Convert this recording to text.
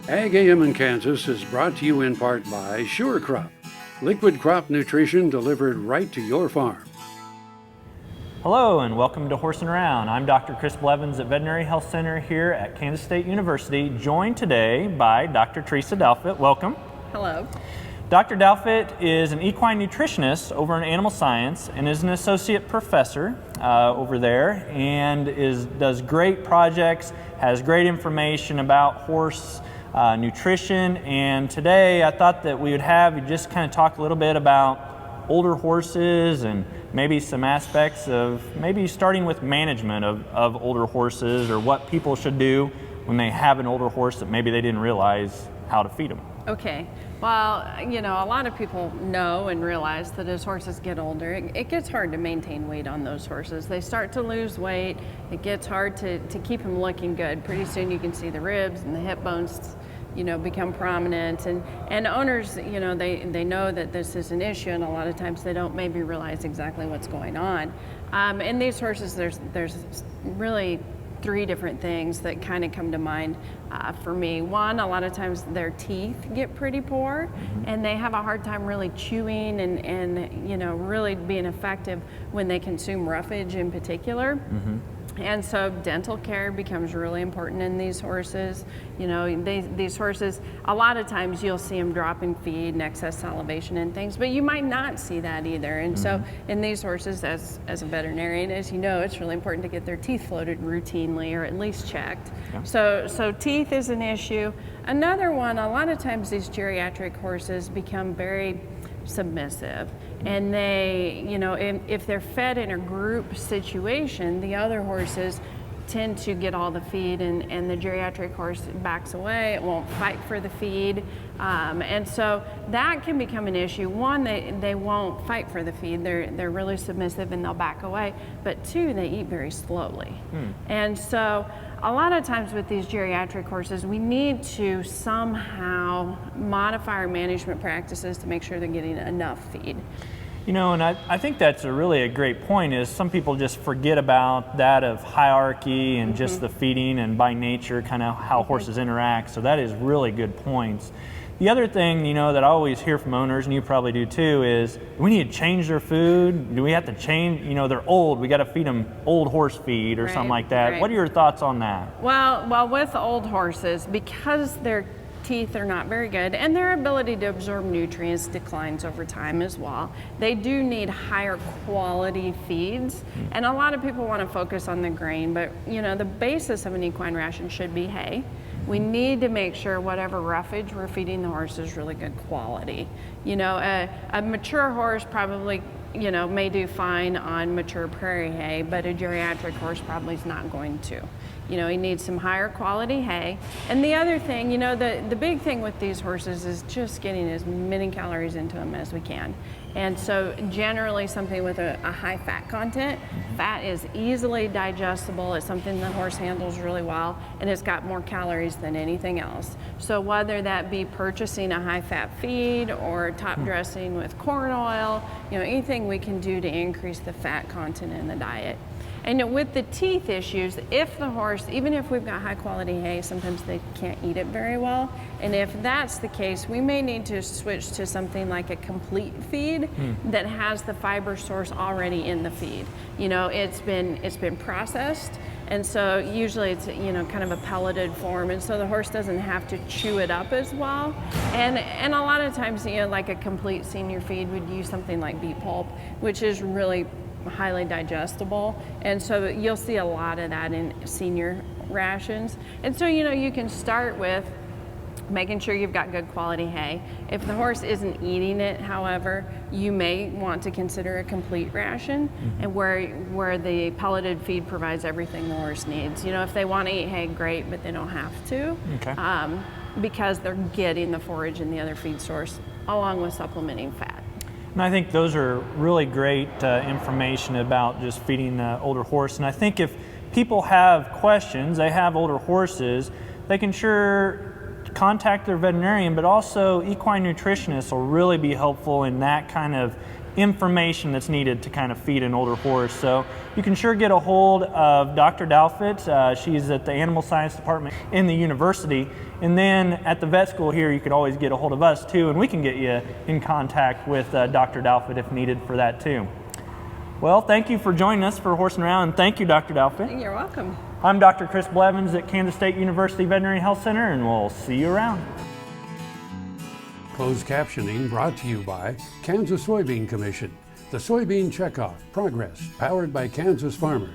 AGam in Kansas is brought to you in part by Sure Crop, liquid crop nutrition delivered right to your farm. Hello and welcome to Horsin Around. I'm Dr. Chris Blevins at Veterinary Health Center here at Kansas State University, joined today by Dr. Teresa Douthit. Welcome. Hello. Dr. Douthit is an equine nutritionist over in animal science and is an associate professor over there and does great projects, has great information about horse nutrition. And today I thought that we would have you just kind of talk a little bit about older horses and maybe some aspects of maybe starting with management of older horses, or what people should do when they have an older horse that maybe they didn't realize how to feed them. Okay. Well, you know, a lot of people know and realize that as horses get older, it gets hard to maintain weight on those horses. They start to lose weight. It gets hard to keep them looking good. Pretty soon you can see the ribs and the hip bones, you know, become prominent, and owners, you know, they know that this is an issue, and a lot of times they don't maybe realize exactly what's going on. In these horses, there's really three different things that kind of come to mind for me. One, a lot of times their teeth get pretty poor, and they have a hard time really chewing and you know, really being effective when they consume roughage in particular. And so dental care becomes really important in these horses. You know, these horses, a lot of times you'll see them dropping feed and excess salivation and things, but you might not see that either. And so in these horses, as a veterinarian, as you know, it's really important to get their teeth floated routinely or at least checked. Yeah. So teeth is an issue. Another one, a lot of times these geriatric horses become very submissive, and they, you know, if they're fed in a group situation, the other horses tend to get all the feed, and the geriatric horse backs away. It won't fight for the feed, and so that can become an issue. One, they won't fight for the feed. They're really submissive and they'll back away. But two, they eat very slowly, and so a lot of times with these geriatric horses, we need to somehow modify our management practices to make sure they're getting enough feed. You know, and I think that's a great point, is some people just forget about that of hierarchy and just the feeding and by nature kind of how horses interact. So that is really good points. The other thing, you know, that I always hear from owners, and you probably do too, is we need to change their food. Do we have to change, you know, they're old, we got to feed them old horse feed or something like that. What are your thoughts on that? Well, with old horses, because their teeth are not very good and their ability to absorb nutrients declines over time as well, they do need higher quality feeds. And a lot of people want to focus on the grain, but you know, the basis of an equine ration should be hay. We need to make sure whatever roughage we're feeding the horse is really good quality. You know, a mature horse probably, you know, may do fine on mature prairie hay, but a geriatric horse probably is not going to. You know, he needs some higher quality hay. And the other thing, you know, the big thing with these horses is just getting as many calories into them as we can. And so generally something with a high fat content. Fat is easily digestible. It's something the horse handles really well, and it's got more calories than anything else. So whether that be purchasing a high fat feed or top dressing with corn oil, you know, anything we can do to increase the fat content in the diet. And with the teeth issues, if the horse, even if we've got high quality hay, sometimes they can't eat it very well. And if that's the case, we may need to switch to something like a complete feed that has the fiber source already in the feed. You know, it's been processed, and so usually it's, you know, kind of a pelleted form, and so the horse doesn't have to chew it up as well. And a lot of times, you know, like a complete senior feed would use something like beet pulp, which is really highly digestible, and so you'll see a lot of that in senior rations. And so, you know, you can start with making sure you've got good quality hay. If the horse isn't eating it, however, you may want to consider a complete ration, and where the pelleted feed provides everything the horse needs. You know, if they want to eat hay, great, but they don't have to, because they're getting the forage and the other feed source along with supplementing fat. And I think those are really great information about just feeding the older horse. And I think if people have questions, they have older horses, they can sure contact their veterinarian, but also equine nutritionists will really be helpful in that kind of information that's needed to kind of feed an older horse. So you can sure get a hold of Dr. Douthit. She's at the Animal Science Department in the university. And then at the vet school here, you can always get a hold of us too, and we can get you in contact with Dr. Douthit if needed for that too. Well, thank you for joining us for Horsin Around, and thank you, Dr. Douthit. You're welcome. I'm Dr. Chris Blevins at Kansas State University Veterinary Health Center, and we'll see you around. Closed captioning brought to you by Kansas Soybean Commission, the Soybean Checkoff Progress, powered by Kansas farmers.